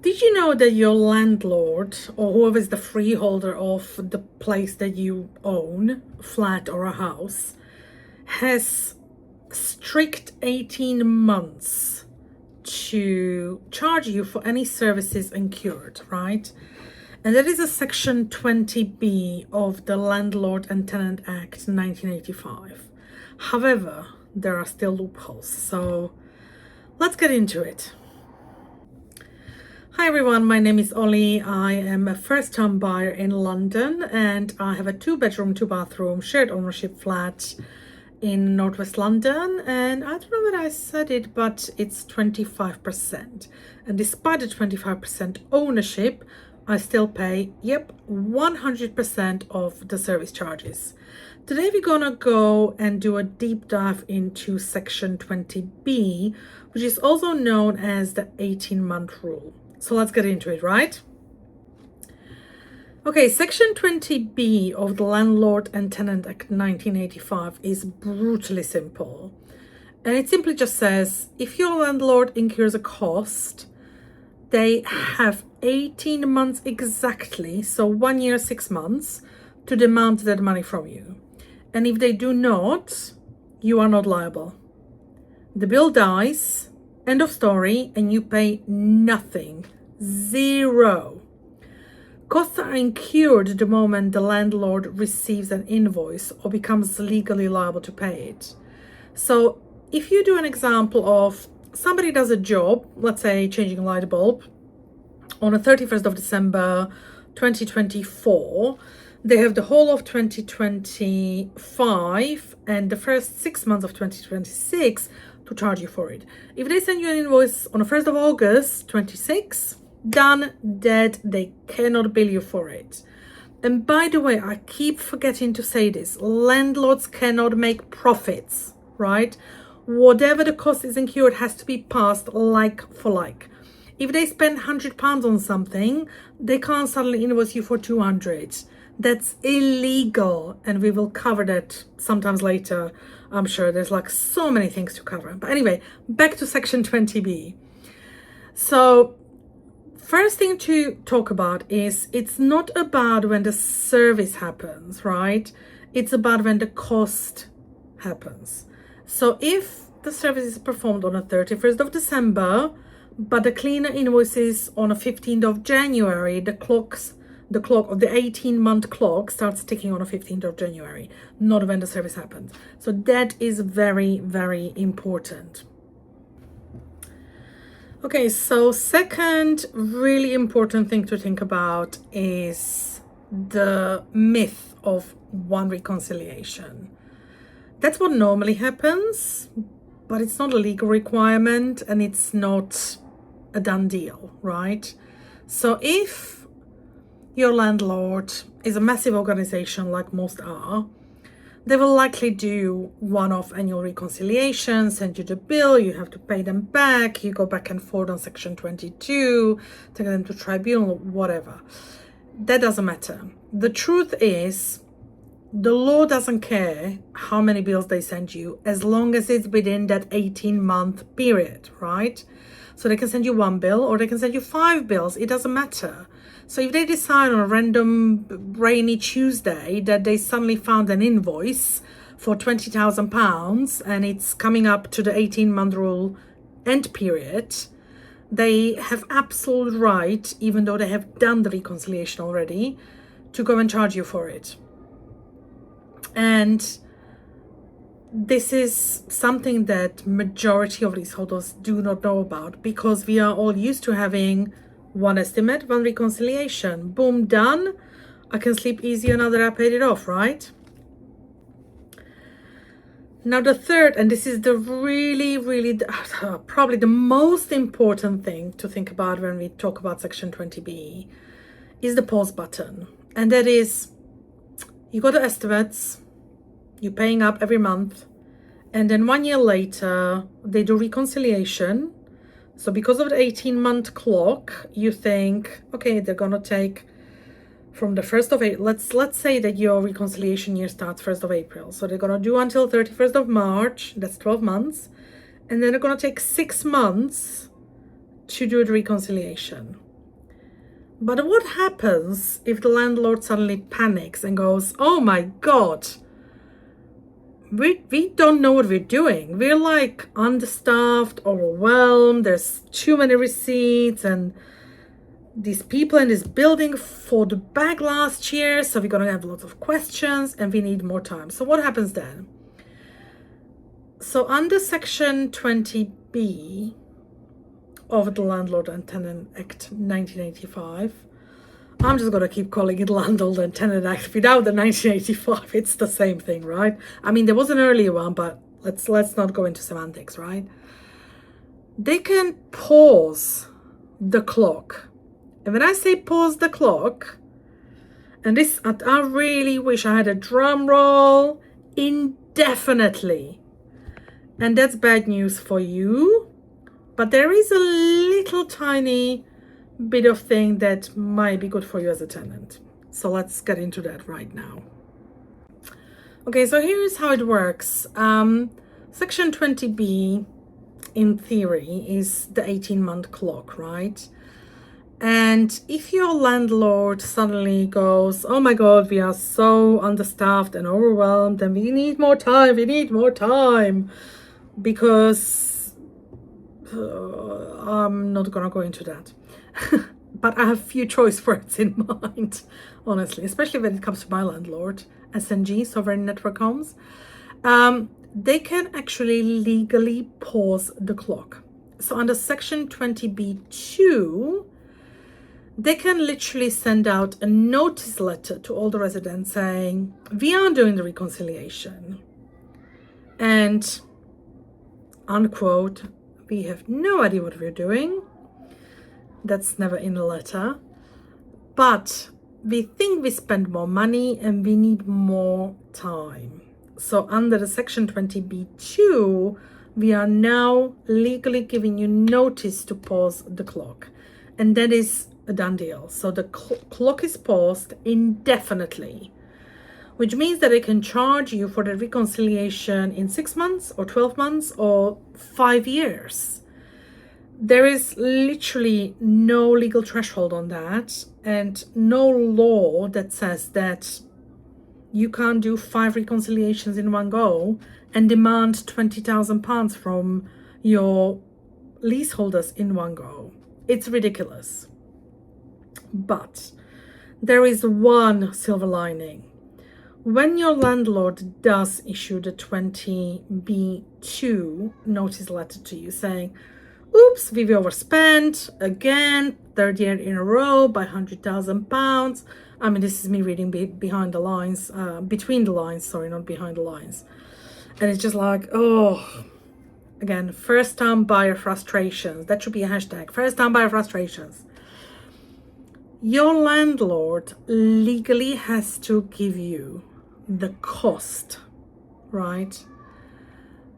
Did you know that your landlord or whoever is the freeholder of the place that you own, flat or a house, has strict 18 months to charge you for any services incurred, right? And that is a section 20B of the Landlord and Tenant Act 1985. However, there are still loopholes, so let's get into it. Hi everyone, my name is Ollie. I am a first-time buyer in London and I have a 2-bedroom, 2-bathroom shared ownership flat in Northwest London, and I don't know whether I said it, but it's 25%. And despite the 25% ownership, I still pay, 100% of the service charges. Today we're gonna go and do a deep dive into section 20B, which is also known as the 18-month rule. So let's get into it, right? Okay, section 20B of the Landlord and Tenant Act 1985 is brutally simple. And it simply just says, if your landlord incurs a cost, they have 18 months exactly, so 1 year, 6 months, to demand that money from you. And if they do not, you are not liable. The bill dies, end of story, and you pay nothing. Zero. Costs are incurred the moment the landlord receives an invoice or becomes legally liable to pay it. So if you do an example of somebody does a job, let's say changing a light bulb, on the 31st of December 2024, they have the whole of 2025 and the first 6 months of 2026 to charge you for it. If they send you an invoice on the 1st of August 26, done, dead, they cannot bill you for it. And by the way, I keep forgetting to say this, landlords cannot make profits, right? Whatever the cost is incurred has to be passed like for like. If they spend £100 on something, they can't suddenly invoice you for 200. That's illegal, and we will cover that sometimes later. I'm sure there's like so many things to cover. But anyway, back to section 20B. So first thing to talk about is it's not about when the service happens, right? It's about when the cost happens. So if the service is performed on the 31st of December, but the cleaner invoices on the 15th of January, the clock of the 18-month clock starts ticking on the 15th of January, not when the service happens. So that is very, very important. Okay, so second really important thing to think about is the myth of one reconciliation. That's what normally happens, but it's not a legal requirement and it's not a done deal, right? So if your landlord is a massive organization like most are, they will likely do one-off annual reconciliation, send you the bill, you have to pay them back, you go back and forth on section 22, take them to tribunal, whatever. That doesn't matter. The truth is, the law doesn't care how many bills they send you as long as it's within that 18-month period, right? So they can send you 1 bill or they can send you 5 bills. It doesn't matter. So if they decide on a random rainy Tuesday that they suddenly found an invoice for £20,000 and it's coming up to the 18-month rule end period, they have absolute right, even though they have done the reconciliation already, to go and charge you for it. And this is something that majority of leaseholders do not know about because we are all used to having one estimate, one reconciliation. Boom, done. I can sleep easy now that I paid it off, right? Now the third, and this is the really, probably the most important thing to think about when we talk about section 20B, is the pause button. And that is, you got the estimates, you're paying up every month, and then 1 year later, they do reconciliation. So because of the 18-month clock, you think, okay, they're gonna take from the 1st of April. Let's say that your reconciliation year starts 1st of April. So they're gonna do until 31st of March, that's 12 months. And then they're gonna take 6 months to do the reconciliation. But what happens if the landlord suddenly panics and goes, oh my God, we don't know what we're doing. We're like understaffed, overwhelmed, there's too many receipts, and these people in this building fought back last year, so we're gonna have lots of questions and we need more time. So what happens then? So under section 20B of the Landlord and Tenant Act 1985, I'm just gonna keep calling it Landlord and Tenant Act without the 1985. It's the same thing, right? I mean, there was an earlier one, but let's not go into semantics, right? They can pause the clock. And when I say pause the clock, and this, I really wish I had a drum roll, indefinitely. And that's bad news for you, but there is a little tiny bit of thing that might be good for you as a tenant. So let's get into that right now. Okay, so here's how it works. Section 20B, in theory, is the 18-month clock, right? And if your landlord suddenly goes, oh my God, we are so understaffed and overwhelmed and we need more time, because I'm not gonna go into that. But I have few choice words in mind, honestly, especially when it comes to my landlord, SNG, Sovereign Network Homes. They can actually legally pause the clock. So under section 20B2, they can literally send out a notice letter to all the residents saying, we are doing the reconciliation. And, unquote, we have no idea what we're doing. That's never in the letter. But we think we spend more money and we need more time. So under the section 20B2, we are now legally giving you notice to pause the clock. And that is a done deal. So the clock is paused indefinitely, which means that they can charge you for the reconciliation in 6 months or 12 months or 5 years. There is literally no legal threshold on that, and no law that says that you can't do 5 reconciliations in one go and demand £20,000 from your leaseholders in one go. It's ridiculous. But there is one silver lining. When your landlord does issue the 20B2 notice letter to you saying, oops, we've overspent again, 3rd year in a row by £100,000. I mean, this is me reading behind the lines, between the lines, sorry, not behind the lines. And it's just like, oh, again, first time buyer frustrations. That should be a hashtag, first time buyer frustrations. Your landlord legally has to give you the cost, right?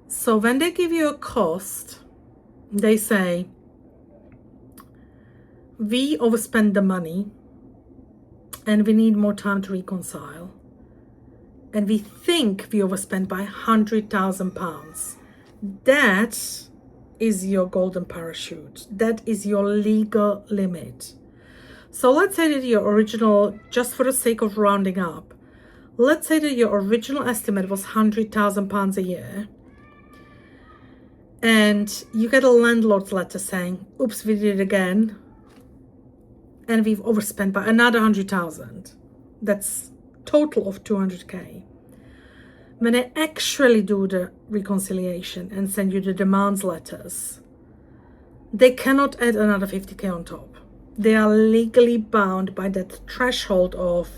So when they give you a cost, they say, we overspend the money and we need more time to reconcile. And we think we overspent by £100,000. That is your golden parachute. That is your legal limit. So let's say that your original, just for the sake of rounding up, let's say that your original estimate was £100,000 a year. And you get a landlord's letter saying, oops, we did it again. And we've overspent by another 100,000. That's total of 200K. When they actually do the reconciliation and send you the demands letters, they cannot add another 50K on top. They are legally bound by that threshold of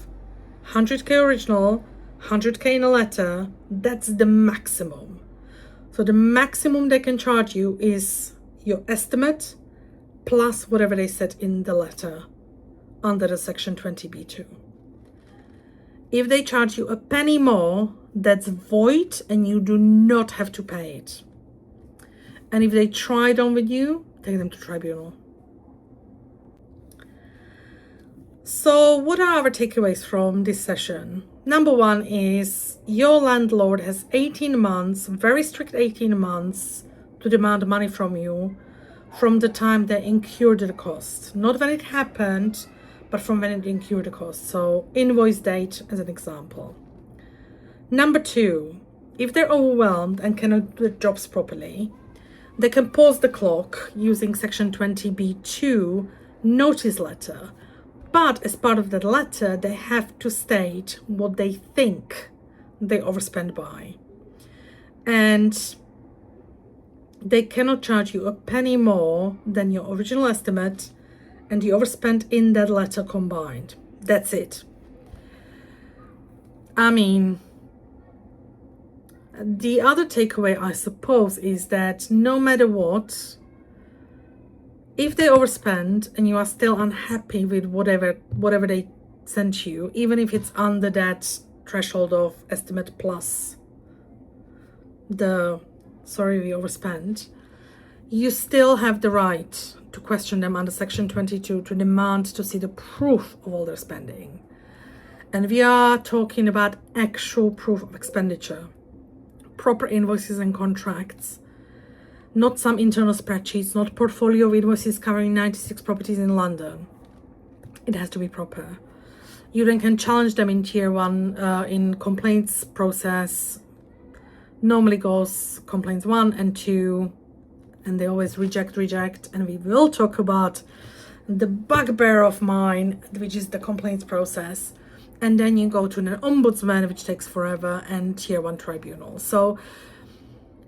100K original, 100K in a letter. That's the maximum. So the maximum they can charge you is your estimate plus whatever they said in the letter under the section 20B2. If they charge you a penny more, that's void and you do not have to pay it. And if they try it on with you, take them to tribunal. So what are our takeaways from this session? Number one is your landlord has 18 months, very strict 18 months to demand money from you from the time they incurred the cost. Not when it happened, but from when it incurred the cost. So invoice date as an example. Number 2, if they're overwhelmed and cannot do the jobs properly, they can pause the clock using section 20b2 notice letter. But as part of that letter, they have to state what they think they overspent by. And they cannot charge you a penny more than your original estimate and the overspent in that letter combined. That's it. I mean, the other takeaway, I suppose, is that no matter what, if they overspend and you are still unhappy with whatever they sent you, even if it's under that threshold of estimate plus we overspent, you still have the right to question them under section 22 to demand to see the proof of all their spending. And we are talking about actual proof of expenditure, proper invoices and contracts, not some internal spreadsheets, not portfolio of invoices covering 96 properties in London. It has to be proper. You then can challenge them in tier 1 in complaints process. Normally goes complaints 1 and 2, and they always reject, and we will talk about the bugbear of mine, which is the complaints process. And then you go to an ombudsman, which takes forever, and tier 1 tribunal. So,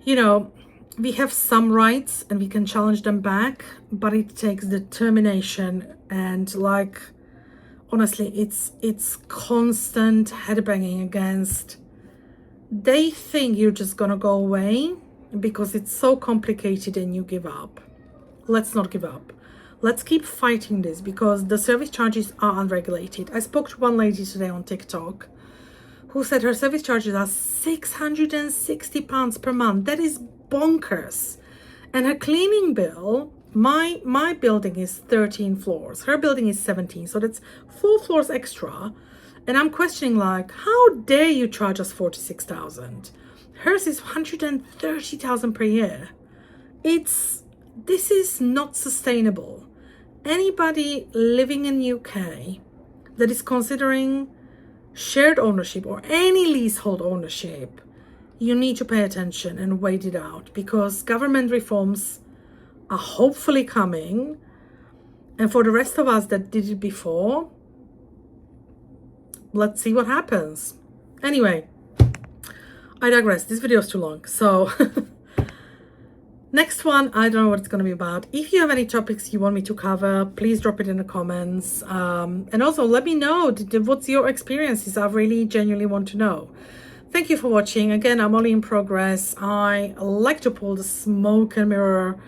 we have some rights and we can challenge them back, but it takes determination and honestly, it's constant headbanging against. They think you're just gonna go away because it's so complicated and you give up. Let's not give up. Let's keep fighting this because the service charges are unregulated. I spoke to one lady today on TikTok who said her service charges are £660 per month. That is bonkers. And her cleaning bill, my building is 13 floors. Her building is 17. So that's 4 floors extra. And I'm questioning how dare you charge us 46,000? Hers is 130,000 per year. This is not sustainable. Anybody living in UK that is considering shared ownership or any leasehold ownership, you need to pay attention and wait it out because government reforms are hopefully coming. And for the rest of us that did it before, let's see what happens. Anyway, I digress. This video is too long. So next one, I don't know what it's going to be about. If you have any topics you want me to cover, please drop it in the comments. And also let me know what's your experiences. I really genuinely want to know. Thank you for watching. Again, I'm only in progress. I like to pull the smoke and mirror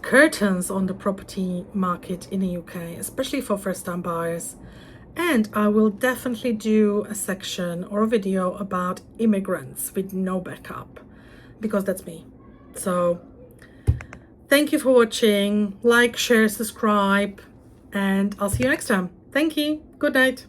curtains on the property market in the UK, especially for first-time buyers. And I will definitely do a section or a video about immigrants with no backup, because that's me. So thank you for watching. Like, share, subscribe, and I'll see you next time. Thank you. Good night.